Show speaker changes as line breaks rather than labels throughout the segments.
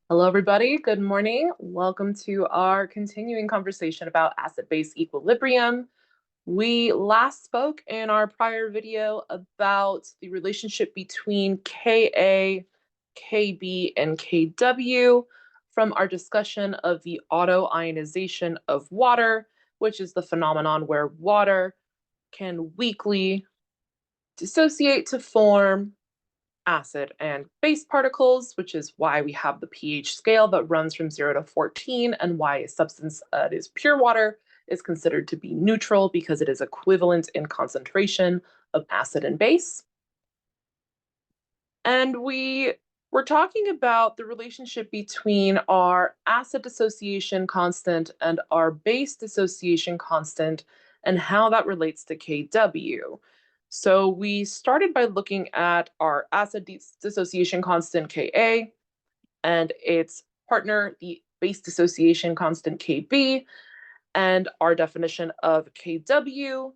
Hello, everybody. Good morning. Welcome to our continuing conversation about acid-base equilibrium. We last spoke in our prior video about the relationship between Ka, Kb, and Kw from our discussion of the autoionization of water, which is the phenomenon where water can weakly dissociate to form acid and base particles, which is why we have the pH scale that runs from 0 to 14, and why a substance that is pure water is considered to be neutral because it is equivalent in concentration of acid and base. And we were talking about the relationship between our acid dissociation constant and our base dissociation constant and how that relates to Kw. So we started by looking at our acid dissociation constant Ka and its partner, the base dissociation constant Kb, and our definition of Kw,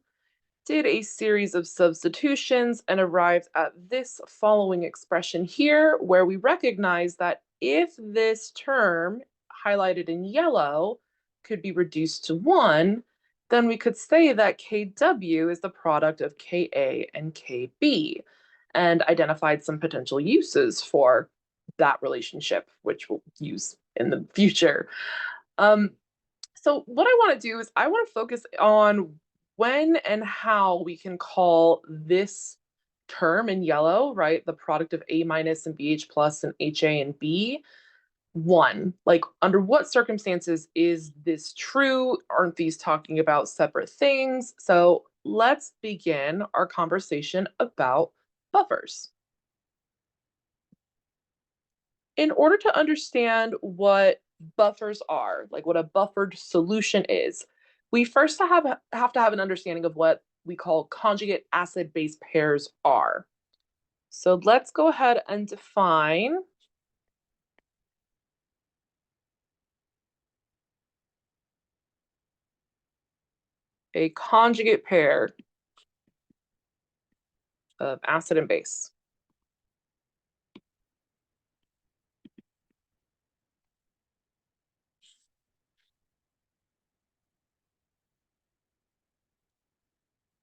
did a series of substitutions and arrived at this following expression here, where we recognize that if this term, highlighted in yellow, could be reduced to 1, then we could say that Kw is the product of Ka and Kb, and identified some potential uses for that relationship, which we'll use in the future. Um, so what I want to do is I want to focus on when and how we can call this term in yellow, right? The product of A minus and BH plus and HA and B, one. Like, under what circumstances is this true? Aren't these talking about separate things? So let's begin our conversation about buffers. In order to understand what buffers are, like what a buffered solution is, we first have to have an understanding of what we call conjugate acid-base pairs are. So let's go ahead and define a conjugate pair of acid and base.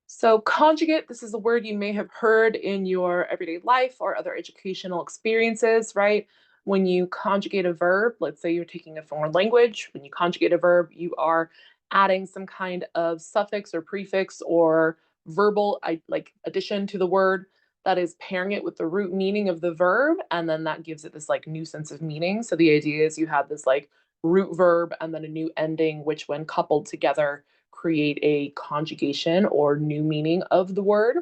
So conjugate, this is a word you may have heard in your everyday life or other educational experiences, right? When you conjugate a verb, let's say you're taking a foreign language, when you conjugate a verb, you are adding some kind of suffix or prefix or verbal like addition to the word that is pairing it with the root meaning of the verb, and then that gives it this like new sense of meaning. So the idea is you have this like root verb and then a new ending, which when coupled together create a conjugation or new meaning of the word.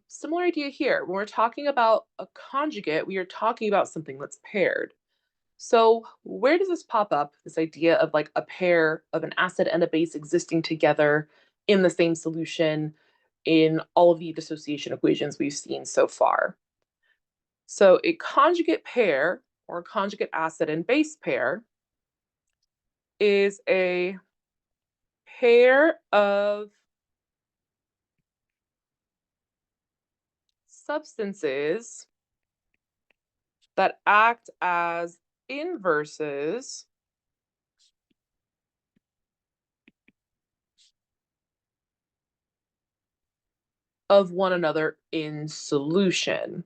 Similar idea here. When we're talking about a conjugate, we are talking about something that's paired. So where does this pop up, this idea of like a pair of an acid and a base existing together in the same solution in all of the dissociation equations we've seen so far? So a conjugate pair, or a conjugate acid and base pair, is a pair of substances that act as inverses of one another in solution.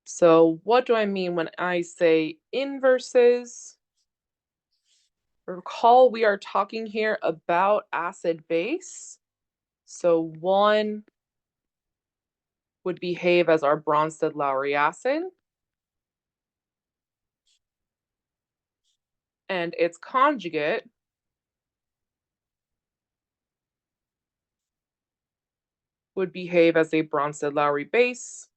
So what do I mean when I say inverses? Recall we are talking here about acid base. So one would behave as our Bronsted-Lowry acid, and its conjugate would behave as a Bronsted-Lowry base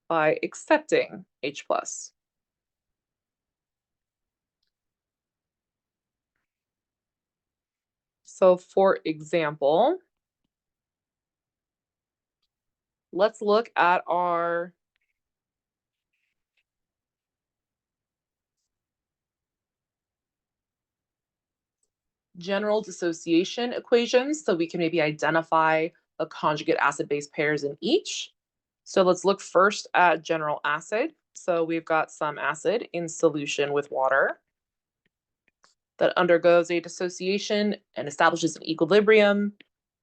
by accepting H plus. So for example, let's look at our general dissociation equations so we can maybe identify a conjugate acid-base pairs in each. So let's look first at general acid. So we've got some acid in solution with water that undergoes a dissociation and establishes an equilibrium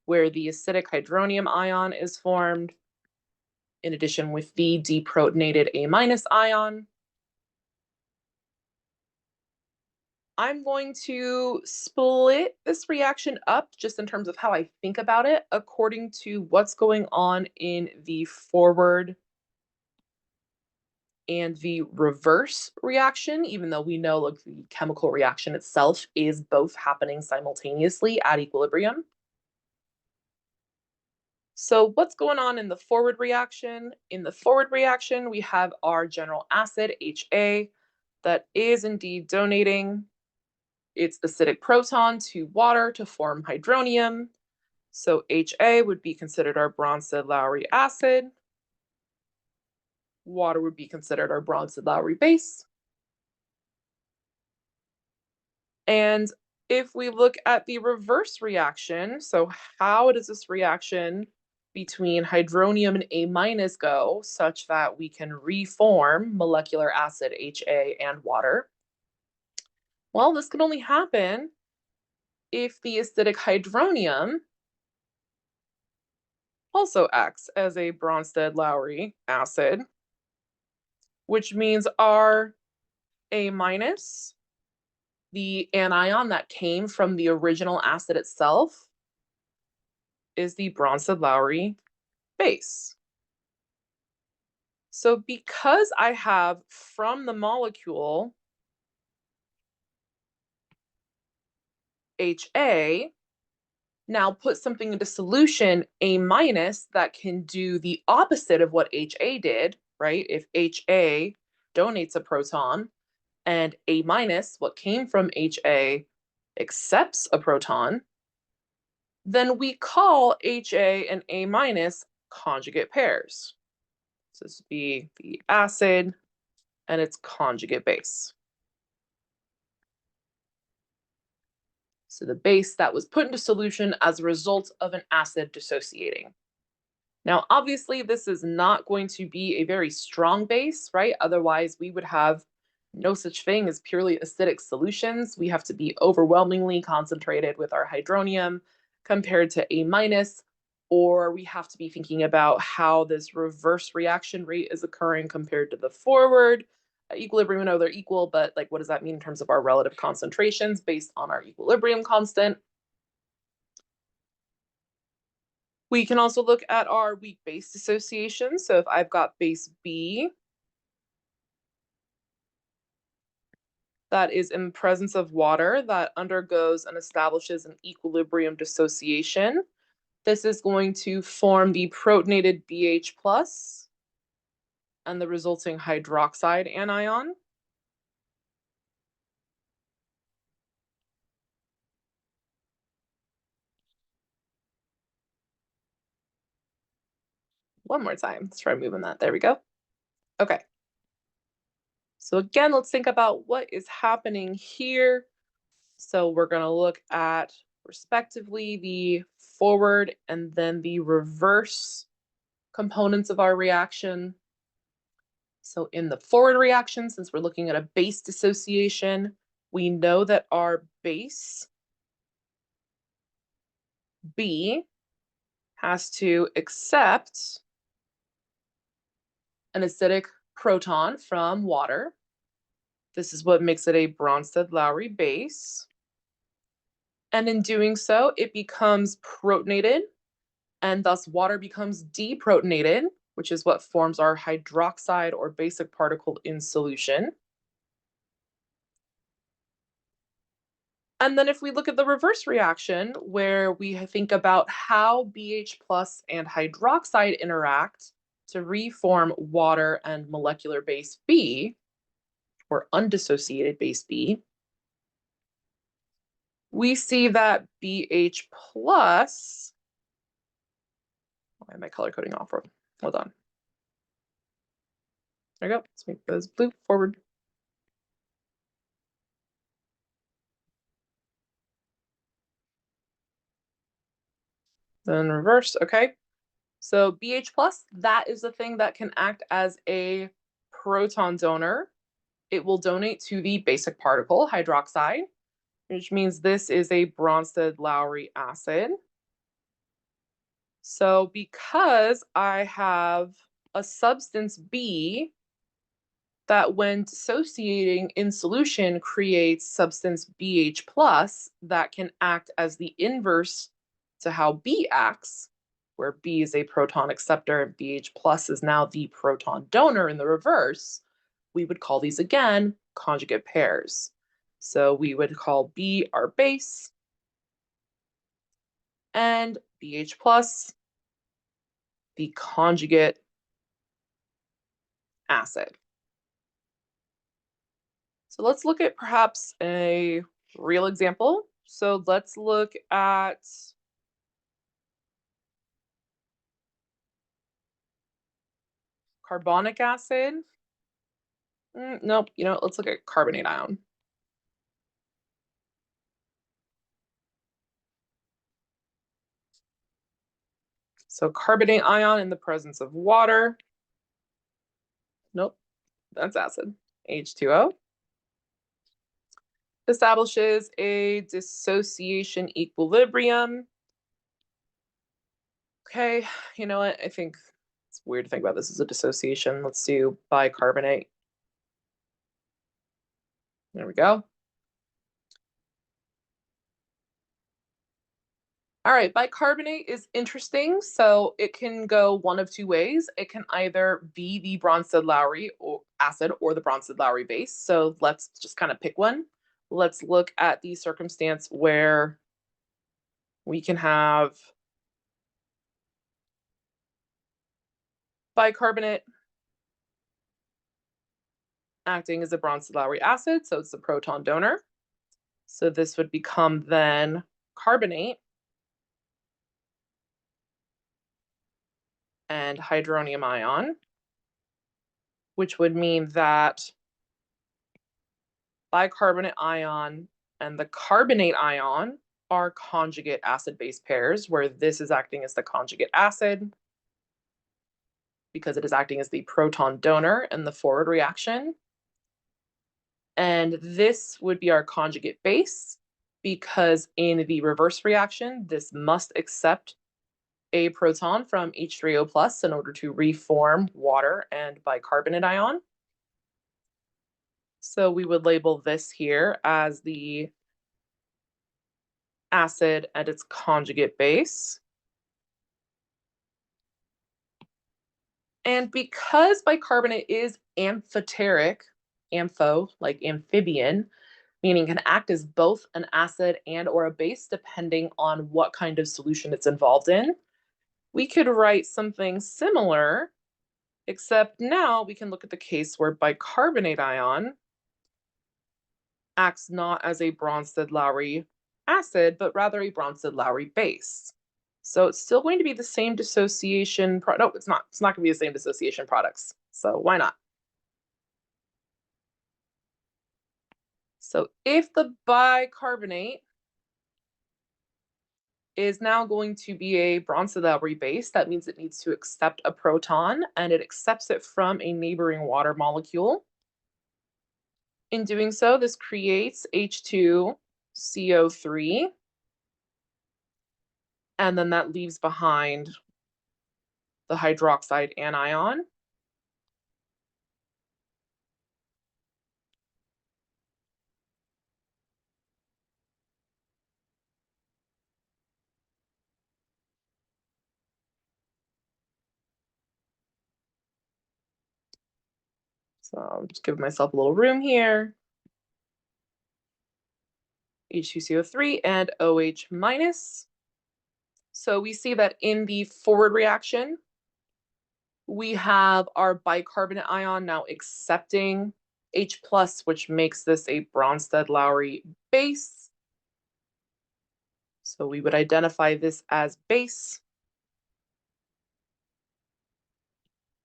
where the acidic hydronium ion is formed, in addition with the deprotonated A- ion. I'm going to split this reaction up just in terms of how I think about it according to what's going on in the forward and the reverse reaction, even though we know like the chemical reaction itself is both happening simultaneously at equilibrium. So what's going on in the forward reaction? In the forward reaction, we have our general acid, HA, that is indeed donating its acidic proton to water to form hydronium. So HA would be considered our Bronsted-Lowry acid. Water would be considered our Bronsted-Lowry base. And if we look at the reverse reaction, so how does this reaction between hydronium and A- go such that we can reform molecular acid HA and water? Well, this can only happen if the acidic hydronium also acts as a Bronsted-Lowry acid, which means our A-, the anion that came from the original acid itself, is the Bronsted-Lowry base. So because I have from the molecule HA, now put something into solution A- that can do the opposite of what HA did, right? If HA donates a proton and A-, what came from HA, accepts a proton, then we call HA and A- conjugate pairs. So this would be the acid and its conjugate base. So the base that was put into solution as a result of an acid dissociating. Now, obviously, this is not going to be a very strong base, right? Otherwise, we would have no such thing as purely acidic solutions. We have to be overwhelmingly concentrated with our hydronium compared to A-, or we have to be thinking about how this reverse reaction rate is occurring compared to the forward. Equilibrium, we know they're equal, but like, what does that mean in terms of our relative concentrations based on our equilibrium constant? We can also look at our weak base dissociation. So if I've got base B that is in presence of water that undergoes and establishes an equilibrium dissociation, this is going to form the protonated BH plus and the resulting hydroxide anion. One more time. Let's try moving that. There we go. Okay. So again, let's think about what is happening here. So we're going to look at respectively the forward and then the reverse components of our reaction. So in the forward reaction, since we're looking at a base dissociation, we know that our base B has to accept an acidic proton from water. This is what makes it a Bronsted-Lowry base. And in doing so, it becomes protonated, and thus water becomes deprotonated, which is what forms our hydroxide or basic particle in solution. And then if we look at the reverse reaction, where we think about how BH plus and hydroxide interact to reform water and molecular base B, or undissociated base B, we see that BH plus, why am I color coding off? Hold on. There we go. Let's make those blue forward. Then reverse, okay. So BH plus, that is the thing that can act as a proton donor. It will donate to the basic particle, hydroxide, which means this is a Bronsted-Lowry acid. So because I have a substance B that when dissociating in solution creates substance BH plus that can act as the inverse to how B acts, where B is a proton acceptor and BH plus is now the proton donor in the reverse, we would call these again conjugate pairs. So we would call B our base and BH plus the conjugate acid. So let's look at perhaps a real example. So let's look at carbonic acid. Nope, let's look at carbonate ion. So carbonate ion in the presence of water. Nope, that's acid. H2O. Establishes a dissociation equilibrium. Okay, you know what? I think it's weird to think about this as a dissociation. Let's do bicarbonate. There we go. All right, bicarbonate is interesting. So it can go one of two ways. It can either be the Bronsted-Lowry acid or the Bronsted-Lowry base. So let's just kind of pick one. Let's look at the circumstance where we can have bicarbonate acting as a Bronsted-Lowry acid. So it's the proton donor. So this would become then carbonate and hydronium ion, which would mean that bicarbonate ion and the carbonate ion are conjugate acid-base pairs, where this is acting as the conjugate acid because it is acting as the proton donor in the forward reaction. And this would be our conjugate base because in the reverse reaction, this must accept a proton from H3O plus in order to reform water and bicarbonate ion. So we would label this here as the acid and its conjugate base. And because bicarbonate is amphoteric, ampho, like amphibian, meaning can act as both an acid and or a base depending on what kind of solution it's involved in, we could write something similar, except now we can look at the case where bicarbonate ion acts not as a Bronsted-Lowry acid, but rather a Bronsted-Lowry base. So it's still going to be the same dissociation. No, it's not. It's not going to be the same dissociation products. So why not? So if the bicarbonate is now going to be a Bronsted-Lowry base, that means it needs to accept a proton, and it accepts it from a neighboring water molecule. In doing so, this creates H2CO3, and then that leaves behind the hydroxide anion. So I'm just giving myself a little room here. H2CO3 and OH minus. So we see that in the forward reaction, we have our bicarbonate ion now accepting H plus, which makes this a Bronsted-Lowry base. So we would identify this as base.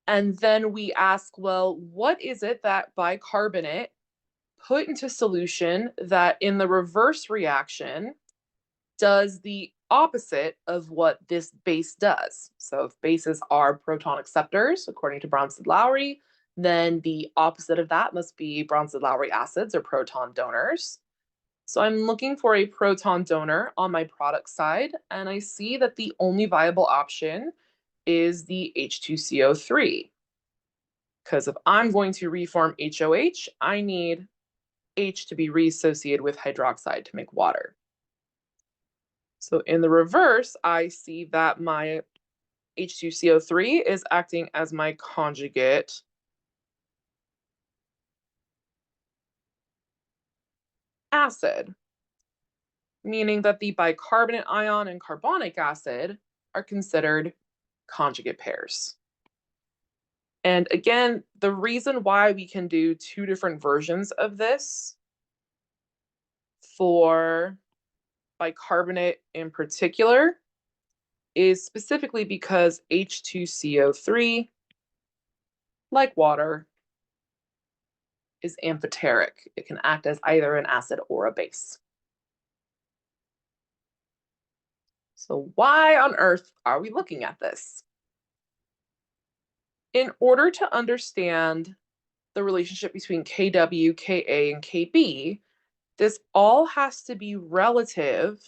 And then we ask, well, what is it that bicarbonate put into solution that in the reverse reaction does the opposite of what this base does. So if bases are proton acceptors, according to Bronsted-Lowry, then the opposite of that must be Bronsted-Lowry acids or proton donors. So I'm looking for a proton donor on my product side, and I see that the only viable option is the H2CO3. Because if I'm going to reform HOH, I need H to be reassociated with hydroxide to make water. So in the reverse, I see that my H2CO3 is acting as my conjugate acid, meaning that the bicarbonate ion and carbonic acid are considered conjugate pairs. And again, the reason why we can do two different versions of this for bicarbonate in particular is specifically because H2CO3, like water, is amphoteric. It can act as either an acid or a base. So why on earth are we looking at this? In order to understand the relationship between Kw, Ka, and Kb, this all has to be relative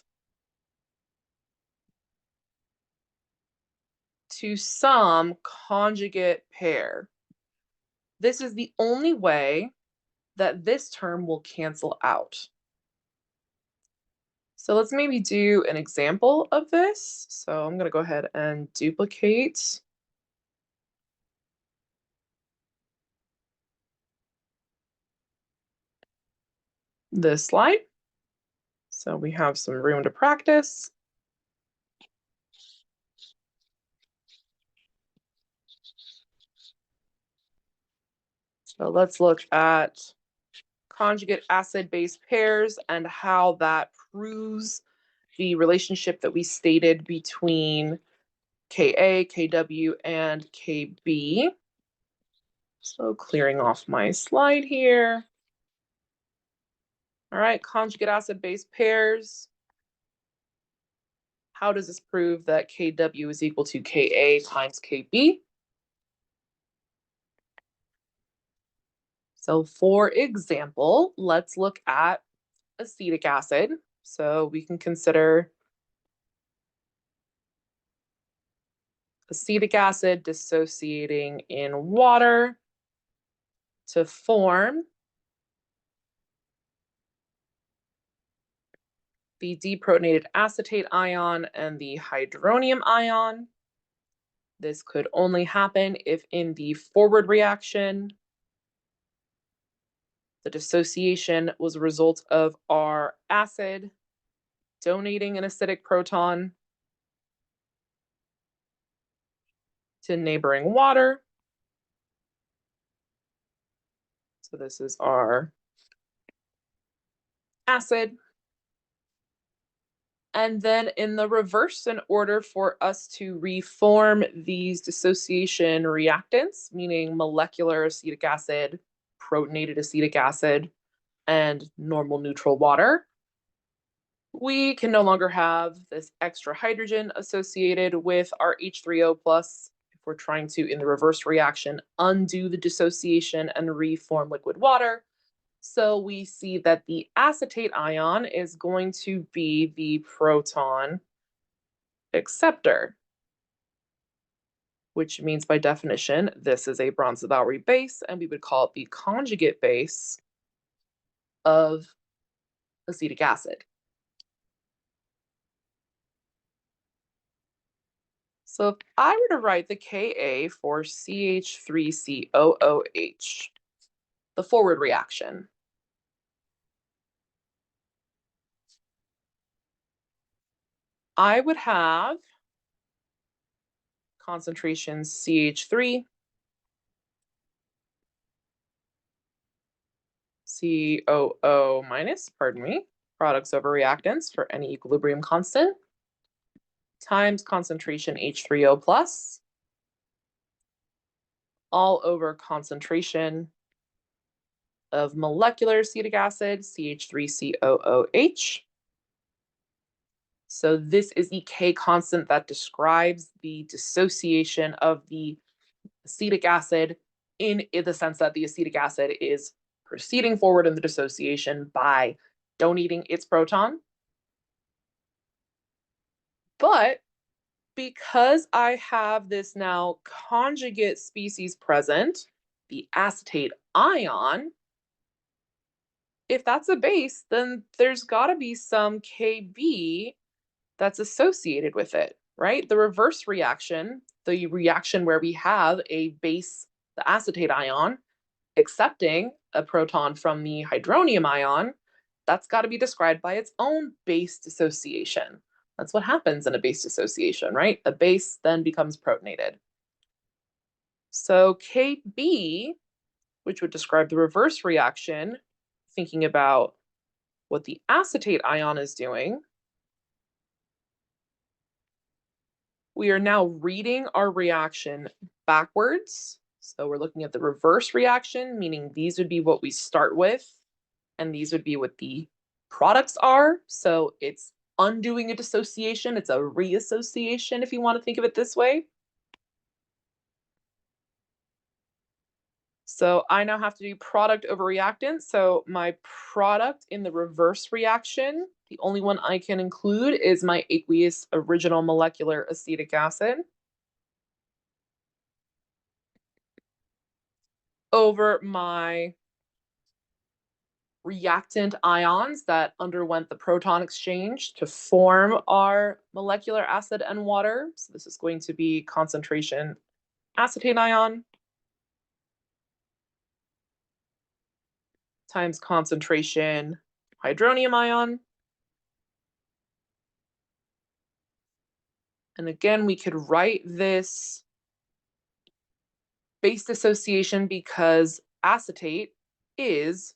to some conjugate pair. This is the only way that this term will cancel out. So let's maybe do an example of this. So I'm going to go ahead and duplicate this slide. So we have some room to practice. So let's look at conjugate acid-base pairs and how that proves the relationship that we stated between Ka, Kw, and Kb. So clearing off my slide here. All right, conjugate acid-base pairs. How does this prove that Kw is equal to Ka times Kb? So for example, let's look at acetic acid. So we can consider acetic acid dissociating in water to form the deprotonated acetate ion and the hydronium ion. This could only happen if in the forward reaction, the dissociation was a result of our acid donating an acidic proton to neighboring water. So this is our acid. And then in the reverse, in order for us to reform these dissociation reactants, meaning molecular acetic acid, protonated acetic acid, and normal neutral water, we can no longer have this extra hydrogen associated with our H3O plus if we're trying to, in the reverse reaction, undo the dissociation and reform liquid water. So we see that the acetate ion is going to be the proton acceptor, which means by definition, this is a Bronsted-Lowry base, and we would call it the conjugate base of acetic acid. So if I were to write the Ka for CH3COOH, the forward reaction, I would have concentration CH3, COO minus, pardon me, products over reactants for any equilibrium constant, times concentration H3O plus, all over concentration of molecular acetic acid, CH3COOH, So this is the K constant that describes the dissociation of the acetic acid in the sense that the acetic acid is proceeding forward in the dissociation by donating its proton. But because I have this now conjugate species present, the acetate ion, if that's a base, then there's got to be some Kb that's associated with it, right? The reverse reaction, the reaction where we have a base, the acetate ion, accepting a proton from the hydronium ion, that's got to be described by its own base dissociation. That's what happens in a base dissociation, right? A base then becomes protonated. So Kb, which would describe the reverse reaction, thinking about what the acetate ion is doing, we are now reading our reaction backwards. So we're looking at the reverse reaction, meaning these would be what we start with, and these would be what the products are. So it's undoing a dissociation. It's a reassociation, if you want to think of it this way. So I now have to do product over reactant. So my product in the reverse reaction, the only one I can include is my aqueous original molecular acetic acid over my reactant ions that underwent the proton exchange to form our molecular acid and water. So this is going to be concentration acetate ion times concentration hydronium ion. And again, we could write this base dissociation because acetate is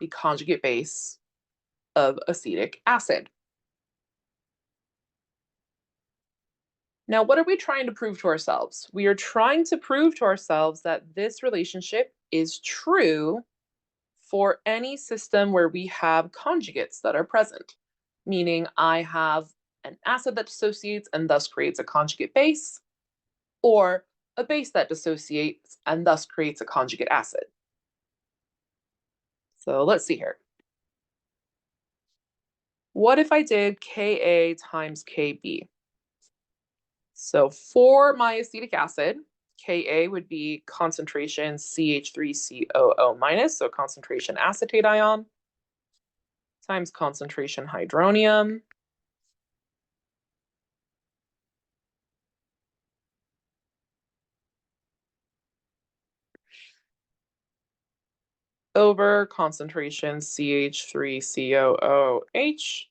the conjugate base of acetic acid. Now, what are we trying to prove to ourselves? We are trying to prove to ourselves that this relationship is true for any system where we have conjugates that are present, meaning I have an acid that dissociates and thus creates a conjugate base, or a base that dissociates and thus creates a conjugate acid. So let's see here. What if I did Ka times Kb? So for my acetic acid, Ka would be concentration CH3COO minus, so concentration acetate ion, times concentration hydronium, over concentration CH3COOH.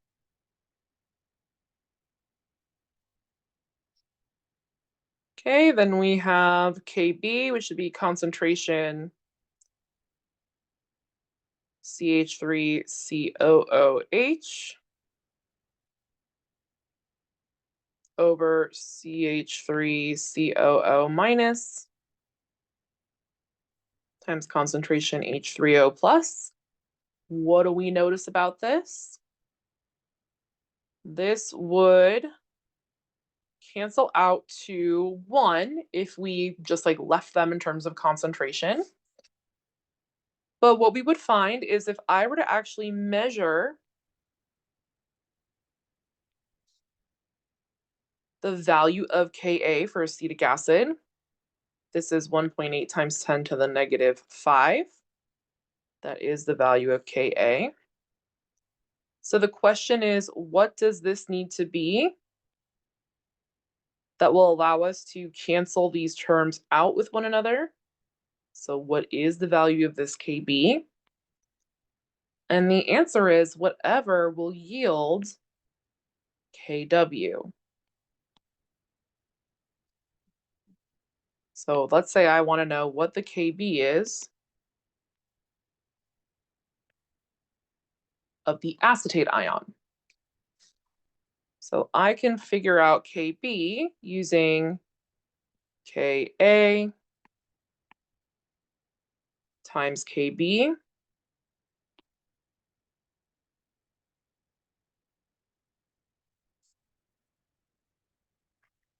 Okay, then we have Kb, which would be concentration CH3COOH over CH3COO minus times concentration H3O plus. What do we notice about this? This would cancel out to 1 if we just like left them in terms of concentration. But what we would find is if I were to actually measure the value of Ka for acetic acid, this is 1.8 times 10 to the negative 5. That is the value of Ka. So the question is, what does this need to be that will allow us to cancel these terms out with one another? So what is the value of this Kb? And the answer is whatever will yield Kw. So let's say I want to know what the Kb is of the acetate ion. So I can figure out Kb using Ka times Kb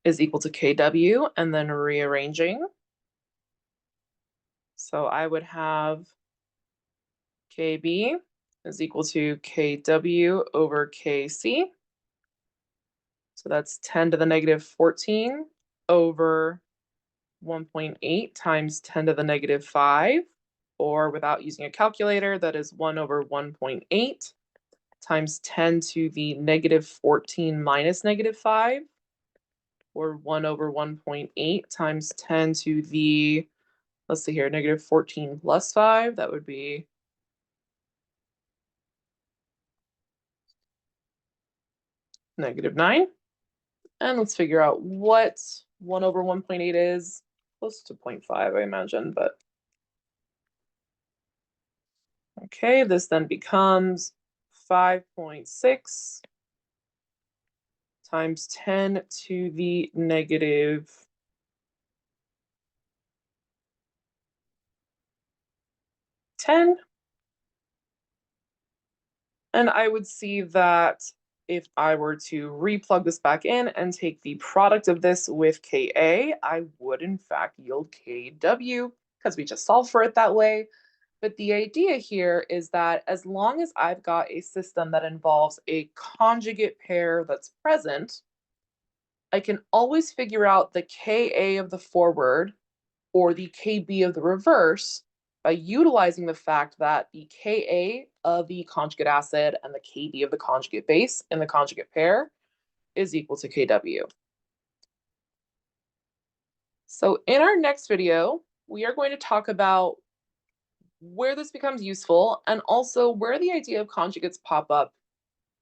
is equal to Kw, and then rearranging. So I would have Kb is equal to Kw over Kc. So that's 10 to the negative 14 over 1.8 times 10 to the negative 5, or without using a calculator, that is 1 over 1.8 times 10 to the negative 14 minus negative 5, or 1 over 1.8 times 10 to the, let's see here, negative 14 plus 5, that would be negative 9. And let's figure out what 1 over 1.8 is. Close to 0.5, I imagine, but okay, this then becomes 5.6 times 10 to the negative 10. And I would see that if I were to replug this back in and take the product of this with Ka, I would in fact yield Kw because we just solved for it that way. But the idea here is that as long as I've got a system that involves a conjugate pair that's present, I can always figure out the Ka of the forward or the Kb of the reverse by utilizing the fact that the Ka of the conjugate acid and the Kb of the conjugate base in the conjugate pair is equal to Kw. So in our next video, we are going to talk about where this becomes useful and also where the idea of conjugates pop up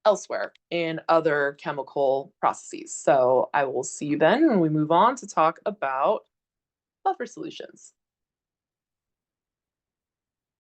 elsewhere in other chemical processes. So I will see you then when we move on to talk about buffer solutions.